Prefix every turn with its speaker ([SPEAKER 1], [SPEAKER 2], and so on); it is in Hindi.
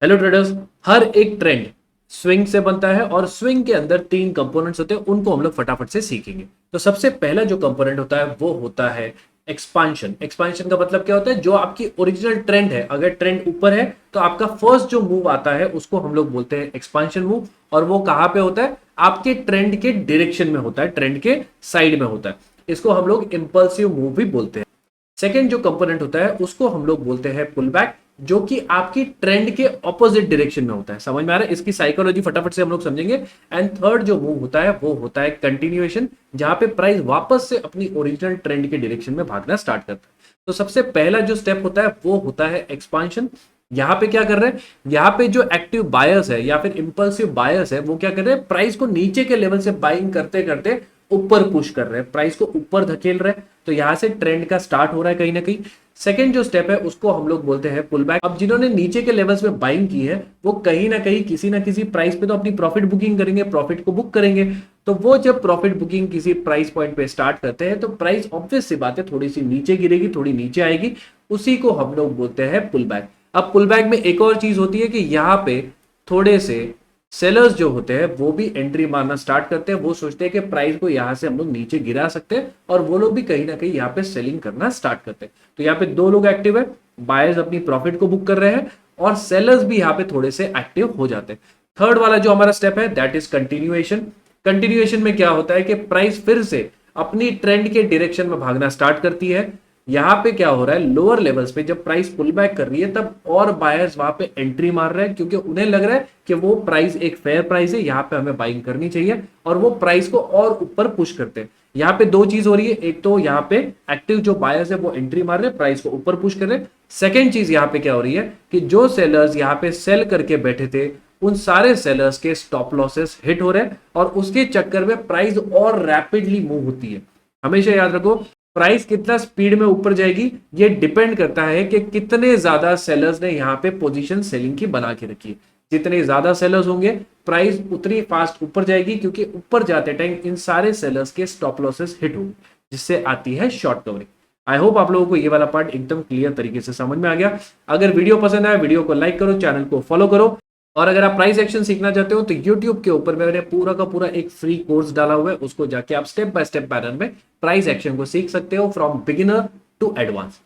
[SPEAKER 1] Hello traders. हर एक ट्रेंड स्विंग से बनता है और स्विंग के अंदर तीन कंपोनेंट्स होते हैं, उनको हम लोग फटाफट से सीखेंगे। तो सबसे पहला जो कंपोनेंट होता है वो होता है एक्सपांशन। एक्सपांशन का मतलब क्या होता है? जो आपकी ओरिजिनल ट्रेंड है, अगर ट्रेंड ऊपर है तो आपका फर्स्ट जो मूव आता है उसको हम लोग बोलते हैं एक्सपांशन मूव। और वो कहां पे होता है? आपके ट्रेंड के डायरेक्शन में होता है, ट्रेंड के साइड में होता है। इसको हम लोग इंपल्सिव मूव भी बोलते हैं। सेकेंड जो कंपोनेंट होता है उसको हम लोग बोलते हैं पुल बैक, जो कि आपकी ट्रेंड के ऑपोजिट डायरेक्शन में होता है। समझ में आ रहा है? इसकी साइकोलॉजी फटाफट से हम लोग समझेंगे। एंड थर्ड जो मूव होता है वो होता है कंटिन्यूएशन, जहां पे प्राइस वापस से अपनी ओरिजिनल ट्रेंड के डायरेक्शन में भागना स्टार्ट करता है। तो सबसे पहला जो स्टेप होता है वो होता है एक्सपांशन। यहां पे क्या कर रहे हैं? यहां पे जो एक्टिव बायर्स है या फिर इंपल्सिव बायर्स है वो क्या कर रहे हैं? प्राइस को नीचे के लेवल से बाइंग करते करते ऊपर पुश कर रहे हैं, प्राइस को ऊपर धकेल रहे हैं। तो यहां से ट्रेंड का स्टार्ट हो रहा है कहीं ना कहीं। सेकेंड जो स्टेप है उसको हम लोग बोलते हैं पुल बैक। अब जिन्होंने नीचे के लेवल्स में बाइंग की है वो कहीं ना किसी प्राइस पे तो अपनी प्रॉफिट बुकिंग करेंगे, प्रॉफिट को बुक करेंगे। तो वो जब प्रॉफिट बुकिंग किसी प्राइस पॉइंट पे स्टार्ट करते हैं तो प्राइस ऑब्वियस सी बात है थोड़ी सी नीचे गिरेगी, थोड़ी नीचे आएगी। उसी को हम लोग बोलते हैं पुल बैक। अब पुल बैक में एक और चीज होती है कि यहाँ पे थोड़े से सेलर्स जो होते हैं वो भी एंट्री मारना स्टार्ट करते हैं। वो सोचते हैं कि प्राइस को यहां से हम लोग नीचे गिरा सकते हैं और वो लोग भी कहीं ना कहीं यहाँ पे सेलिंग करना स्टार्ट करते हैं। तो यहाँ पे दो लोग एक्टिव है, बायर्स अपनी प्रॉफिट को बुक कर रहे हैं और सेलर्स भी यहाँ पे थोड़े से एक्टिव हो जाते हैं। थर्ड वाला जो हमारा स्टेप है दैट इज कंटिन्यूएशन। कंटिन्यूएशन में क्या होता है कि प्राइस फिर से अपनी ट्रेंड के डायरेक्शन में भागना स्टार्ट करती है। यहां पे क्या हो रहा है? लोअर लेवल्स पे जब प्राइस पुल बैक कर रही है तब और बायर्स वहां पे एंट्री मार रहे हैं, क्योंकि उन्हें लग रहा है कि वो प्राइस एक फेयर प्राइस है, यहां पे हमें बाइंग करनी चाहिए। और वो प्राइस को और ऊपर पुश करते हैं। यहाँ पे दो चीज हो रही है, एक तो यहाँ पे एक्टिव जो बायर्स है वो एंट्री मार रहे हैं, प्राइस को ऊपर पुश कर रहे हैं। सेकेंड चीज यहाँ पे क्या हो रही है कि जो सेलर्स यहाँ पे सेल करके बैठे थे उन सारे सेलर्स के स्टॉप लॉसेस हिट हो रहे हैं और उसके चक्कर में प्राइस और रैपिडली मूव होती है। हमेशा याद रखो, प्राइस कितना स्पीड में ऊपर जाएगी ये डिपेंड करता है कि कितने ज्यादा सेलर्स ने यहाँ पे पोजीशन सेलिंग की बना के रखी है। जितने ज्यादा सेलर्स होंगे प्राइस उतनी फास्ट ऊपर जाएगी, क्योंकि ऊपर जाते टाइम इन सारे सेलर्स के स्टॉप लॉसेस हिट होंगे, जिससे आती है शॉर्ट कवरिंग। आई होप आप लोगों को ये वाला पार्ट एकदम क्लियर तरीके से समझ में आ गया। अगर वीडियो पसंद आया वीडियो को लाइक करो, चैनल को फॉलो करो। और अगर आप प्राइस एक्शन सीखना चाहते हो तो YouTube के ऊपर मैंने पूरा का पूरा एक फ्री कोर्स डाला हुआ है, उसको जाके आप स्टेप बाय स्टेप पैटर्न में प्राइस एक्शन को सीख सकते हो फ्रॉम बिगिनर टू एडवांस।